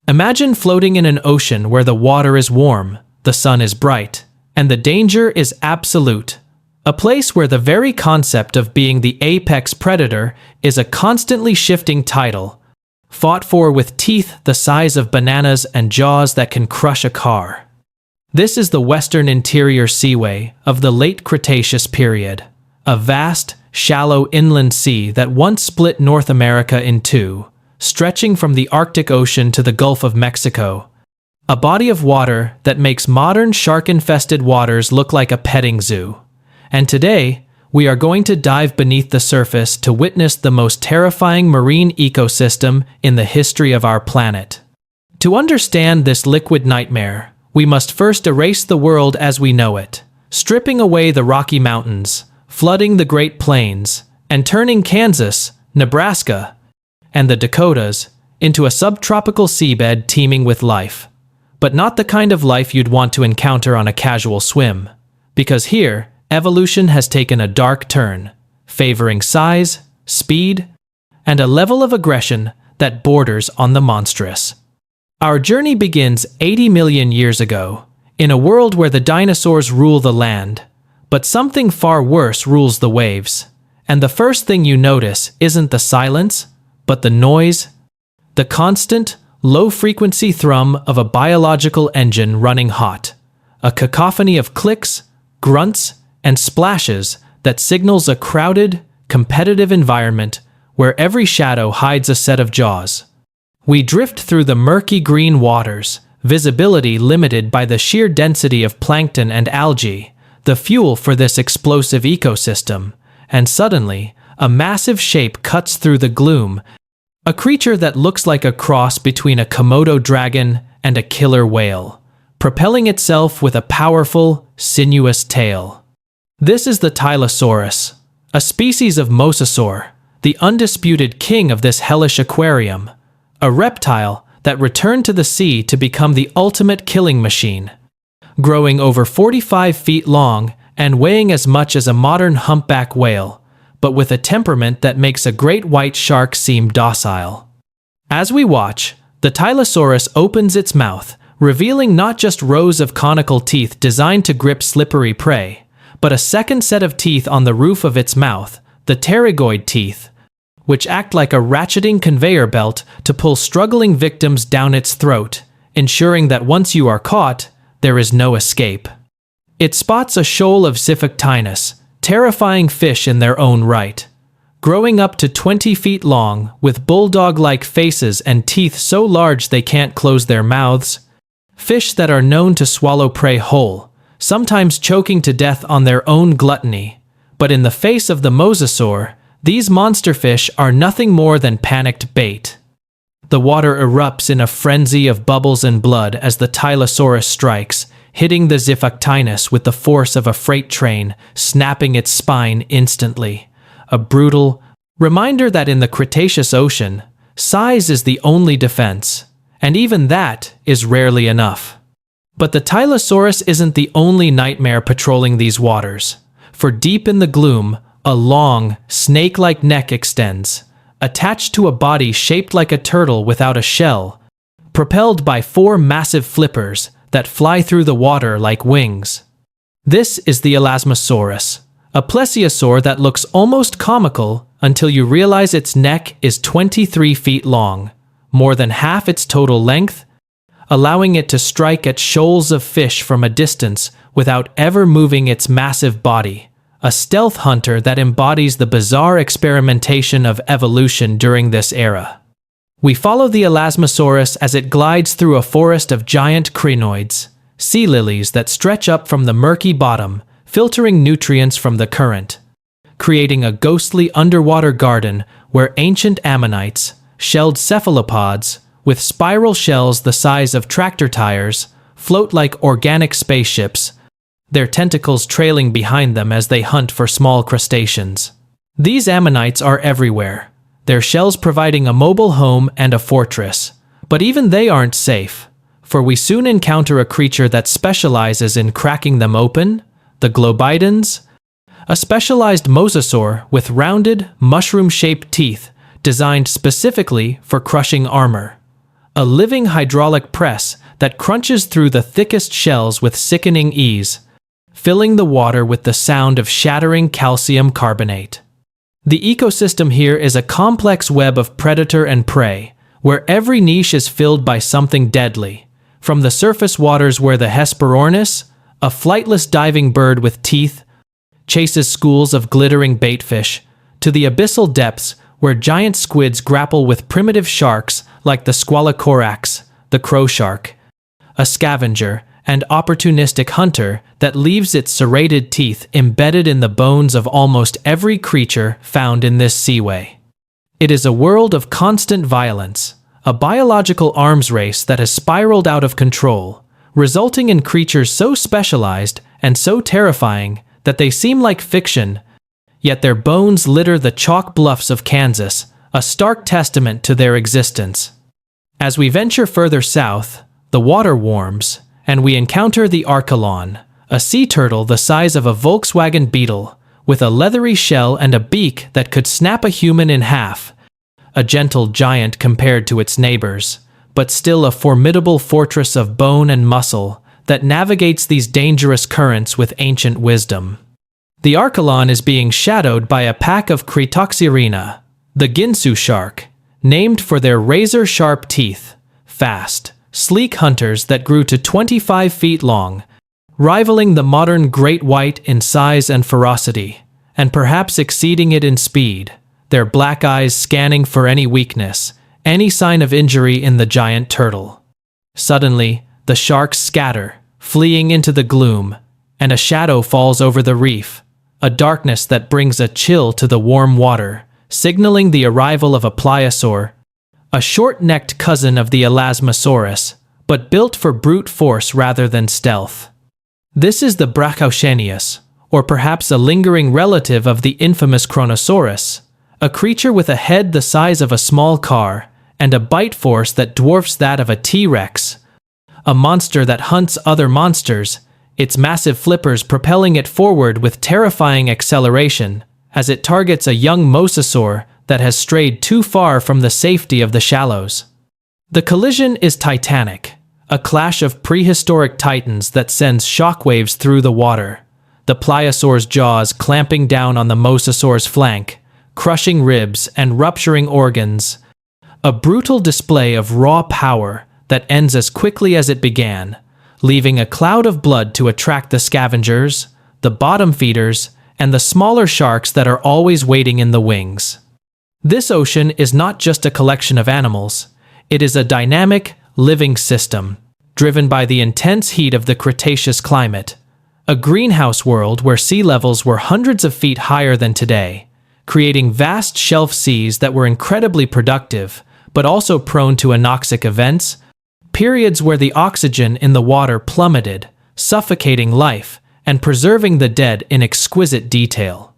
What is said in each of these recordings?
Imagine floating in an ocean where the water is warm, the sun is bright, and the danger is absolute. A place where the very concept of being the apex predator is a constantly shifting title, fought for with teeth the size of bananas and jaws that can crush a car. This is the western interior seaway of the late Cretaceous period, a vast, shallow inland sea that once split North America in two, stretching from the Arctic Ocean to the Gulf of Mexico, a body of water that makes modern shark-infested waters look like a petting zoo. And today, we are going to dive beneath the surface to witness the most terrifying marine ecosystem in the history of our planet. To understand this liquid nightmare, we must first erase the world as we know it, stripping away the Rocky Mountains, flooding the Great Plains, and turning Kansas, Nebraska, and the Dakotas into a subtropical seabed teeming with life. But not the kind of life you'd want to encounter on a casual swim. Because here, evolution has taken a dark turn, favoring size, speed, and a level of aggression that borders on the monstrous. Our journey begins 80 million years ago, in a world where the dinosaurs rule the land, but something far worse rules the waves. And the first thing you notice isn't the silence, but the noise, the constant, low-frequency thrum of a biological engine running hot, a cacophony of clicks, grunts, and splashes that signals a crowded, competitive environment where every shadow hides a set of jaws. We drift through the murky green waters, visibility limited by the sheer density of plankton and algae, the fuel for this explosive ecosystem, and suddenly, a massive shape cuts through the gloom, a creature that looks like a cross between a Komodo dragon and a killer whale, propelling itself with a powerful, sinuous tail. This is the Tylosaurus, a species of mosasaur, the undisputed king of this hellish aquarium, a reptile that returned to the sea to become the ultimate killing machine. Growing over 45 feet long and weighing as much as a modern humpback whale, but with a temperament that makes a great white shark seem docile. As we watch, the Tylosaurus opens its mouth, revealing not just rows of conical teeth designed to grip slippery prey, but a second set of teeth on the roof of its mouth, the pterygoid teeth, which act like a ratcheting conveyor belt to pull struggling victims down its throat, ensuring that once you are caught, there is no escape. It spots a shoal of Xiphoctinus, terrifying fish in their own right, growing up to 20 feet long with bulldog-like faces and teeth so large they can't close their mouths. Fish that are known to swallow prey whole, sometimes choking to death on their own gluttony. But in the face of the mosasaur, these monster fish are nothing more than panicked bait. The water erupts in a frenzy of bubbles and blood as the Tylosaurus strikes, hitting the Xiphoctinus with the force of a freight train, snapping its spine instantly. A brutal reminder that in the Cretaceous Ocean, size is the only defense, and even that is rarely enough. But the Tylosaurus isn't the only nightmare patrolling these waters, for deep in the gloom, a long, snake-like neck extends, attached to a body shaped like a turtle without a shell, propelled by 4 massive flippers that fly through the water like wings. This is the Elasmosaurus, a plesiosaur that looks almost comical until you realize its neck is 23 feet long, more than half its total length, allowing it to strike at shoals of fish from a distance without ever moving its massive body, a stealth hunter that embodies the bizarre experimentation of evolution during this era. We follow the Elasmosaurus as it glides through a forest of giant crinoids, sea lilies that stretch up from the murky bottom, filtering nutrients from the current, creating a ghostly underwater garden where ancient ammonites, shelled cephalopods, with spiral shells the size of tractor tires, float like organic spaceships, their tentacles trailing behind them as they hunt for small crustaceans. These ammonites are everywhere, their shells providing a mobile home and a fortress. But even they aren't safe, for we soon encounter a creature that specializes in cracking them open, the Globidans, a specialized mosasaur with rounded, mushroom-shaped teeth designed specifically for crushing armor. a living hydraulic press that crunches through the thickest shells with sickening ease, filling the water with the sound of shattering calcium carbonate. The ecosystem here is a complex web of predator and prey, where every niche is filled by something deadly, from the surface waters where the Hesperornis, a flightless diving bird with teeth, chases schools of glittering baitfish, to the abyssal depths where giant squids grapple with primitive sharks like the Squalocorax, the crow shark, a scavenger and opportunistic hunter that leaves its serrated teeth embedded in the bones of almost every creature found in this seaway. It is a world of constant violence, a biological arms race that has spiraled out of control, resulting in creatures so specialized and so terrifying that they seem like fiction, yet their bones litter the chalk bluffs of Kansas, a stark testament to their existence. As we venture further south, the water warms, and we encounter the Archelon, a sea turtle the size of a Volkswagen Beetle, with a leathery shell and a beak that could snap a human in half. A gentle giant compared to its neighbors, but still a formidable fortress of bone and muscle that navigates these dangerous currents with ancient wisdom. The Archelon is being shadowed by a pack of Cretoxyrina, the Ginsu shark, named for their razor-sharp teeth, fast, sleek hunters that grew to 25 feet long, rivaling the modern great white in size and ferocity, and perhaps exceeding it in speed, their black eyes scanning for any weakness, any sign of injury in the giant turtle. Suddenly, the sharks scatter, fleeing into the gloom, and a shadow falls over the reef, a darkness that brings a chill to the warm water, signaling the arrival of a pliosaur, a short-necked cousin of the Elasmosaurus, but built for brute force rather than stealth. This is the Brachiosaurus, or perhaps a lingering relative of the infamous Kronosaurus, a creature with a head the size of a small car and a bite force that dwarfs that of a T-Rex, a monster that hunts other monsters, its massive flippers propelling it forward with terrifying acceleration as it targets a young mosasaur that has strayed too far from the safety of the shallows. The collision is titanic, a clash of prehistoric titans that sends shockwaves through the water, the pliosaur's jaws clamping down on the mosasaur's flank, crushing ribs and rupturing organs, a brutal display of raw power that ends as quickly as it began, leaving a cloud of blood to attract the scavengers, the bottom feeders, and the smaller sharks that are always waiting in the wings. This ocean is not just a collection of animals, it is a dynamic, living system, driven by the intense heat of the Cretaceous climate, a greenhouse world where sea levels were hundreds of feet higher than today, creating vast shelf seas that were incredibly productive, but also prone to anoxic events, periods where the oxygen in the water plummeted, suffocating life, and preserving the dead in exquisite detail.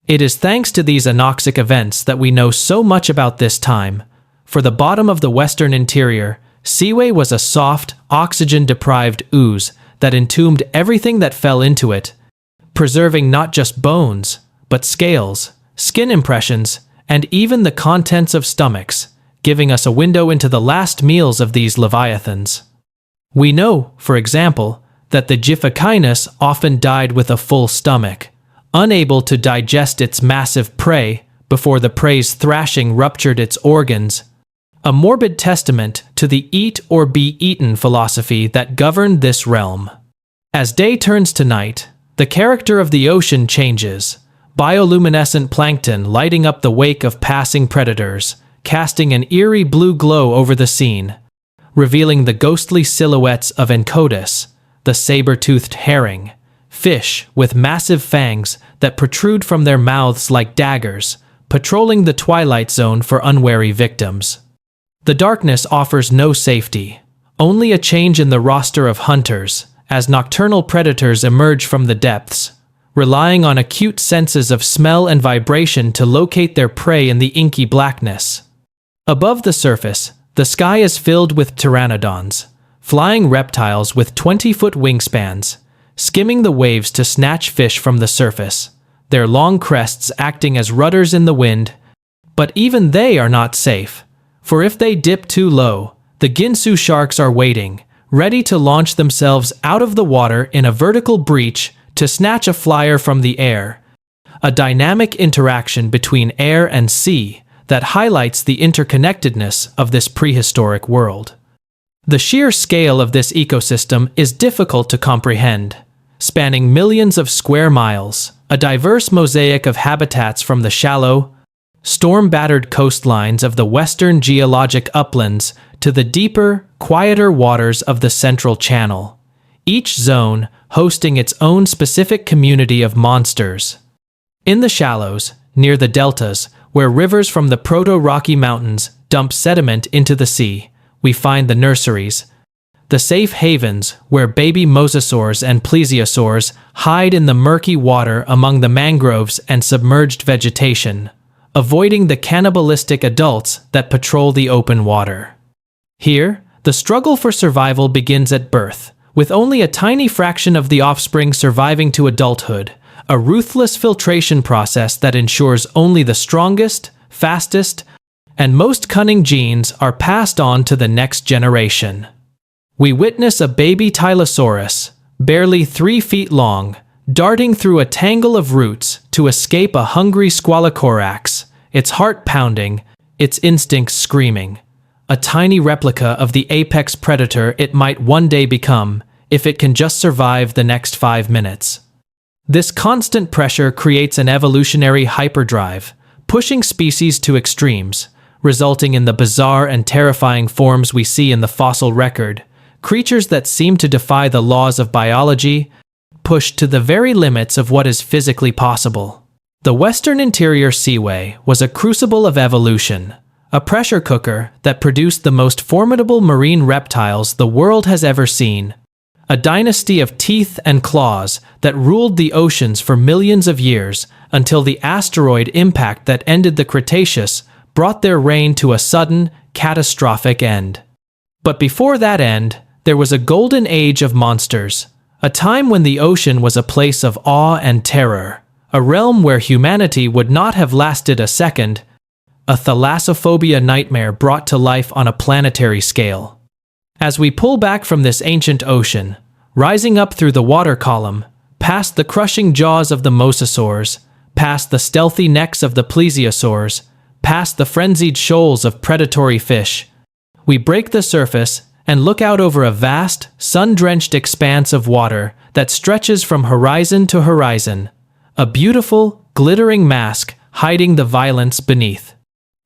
It is thanks to these anoxic events that we know so much about this time. For the bottom of the western interior, Seaway was a soft, oxygen-deprived ooze that entombed everything that fell into it, preserving not just bones, but scales, skin impressions, and even the contents of stomachs, giving us a window into the last meals of these leviathans. We know, for example, that the Giphokinus often died with a full stomach, unable to digest its massive prey before the prey's thrashing ruptured its organs, a morbid testament to the eat or be eaten philosophy that governed this realm. As day turns to night, the character of the ocean changes, bioluminescent plankton lighting up the wake of passing predators, casting an eerie blue glow over the scene, revealing the ghostly silhouettes of Encodus, the saber-toothed herring, fish with massive fangs that protrude from their mouths like daggers, patrolling the twilight zone for unwary victims. The darkness offers no safety, only a change in the roster of hunters as nocturnal predators emerge from the depths, relying on acute senses of smell and vibration to locate their prey in the inky blackness. Above the surface, the sky is filled with pteranodons, flying reptiles with 20-foot wingspans, skimming the waves to snatch fish from the surface, their long crests acting as rudders in the wind. But even they are not safe, for if they dip too low, The Ginsu sharks are waiting, ready to launch themselves out of the water in a vertical breach to snatch a flyer from the air. A dynamic interaction between air and sea that highlights the interconnectedness of this prehistoric world. The sheer scale of this ecosystem is difficult to comprehend. Spanning millions of square miles, a diverse mosaic of habitats from the shallow, storm-battered coastlines of the western geologic uplands to the deeper, quieter waters of the Central Channel, each zone hosting its own specific community of monsters. In the shallows, near the deltas, where rivers from the Proto-Rocky Mountains dump sediment into the sea, we find the nurseries, the safe havens where baby mosasaurs and plesiosaurs hide in the murky water among the mangroves and submerged vegetation, avoiding the cannibalistic adults that patrol the open water. Here, the struggle for survival begins at birth, with only a tiny fraction of the offspring surviving to adulthood, a ruthless filtration process that ensures only the strongest, fastest, and most cunning genes are passed on to the next generation. We witness a baby Tylosaurus, barely 3 feet long, darting through a tangle of roots to escape a hungry Squalocorax, its heart pounding, its instincts screaming. A tiny replica of the apex predator it might one day become, if it can just survive the next 5 minutes. This constant pressure creates an evolutionary hyperdrive, pushing species to extremes, resulting in the bizarre and terrifying forms we see in the fossil record, creatures that seem to defy the laws of biology, pushed to the very limits of what is physically possible. The Western Interior Seaway was a crucible of evolution, a pressure cooker that produced the most formidable marine reptiles the world has ever seen, a dynasty of teeth and claws that ruled the oceans for millions of years until the asteroid impact that ended the Cretaceous brought their reign to a sudden, catastrophic end. But before that end, there was a golden age of monsters, a time when the ocean was a place of awe and terror, a realm where humanity would not have lasted a second, a thalassophobia nightmare brought to life on a planetary scale. As we pull back from this ancient ocean, rising up through the water column, past the crushing jaws of the mosasaurs, past the stealthy necks of the plesiosaurs, past the frenzied shoals of predatory fish, we break the surface and look out over a vast, sun-drenched expanse of water that stretches from horizon to horizon, a beautiful, glittering mask hiding the violence beneath.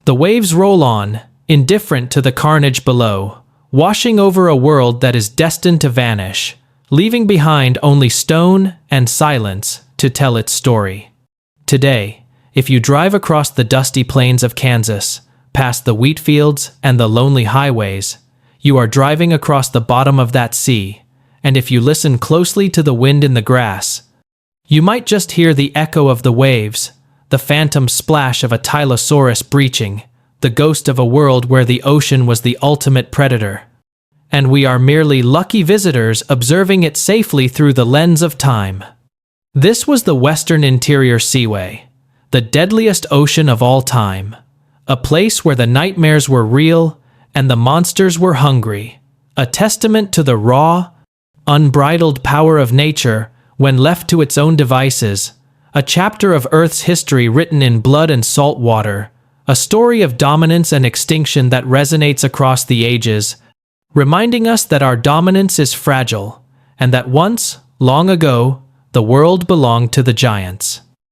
The waves roll on, indifferent to the carnage below, washing over a world that is destined to vanish, leaving behind only stone and silence to tell its story. Today, if you drive across the dusty plains of Kansas, past the wheat fields and the lonely highways, you are driving across the bottom of that sea, and if you listen closely to the wind in the grass, you might just hear the echo of the waves, the phantom splash of a Tylosaurus breaching, the ghost of a world where the ocean was the ultimate predator. And we are merely lucky visitors observing it safely through the lens of time. This was the Western Interior Seaway, the deadliest ocean of all time, a place where the nightmares were real and the monsters were hungry, a testament to the raw, unbridled power of nature when left to its own devices, a chapter of Earth's history written in blood and salt water, a story of dominance and extinction that resonates across the ages, reminding us that our dominance is fragile, and that once, long ago, the world belonged to the giants.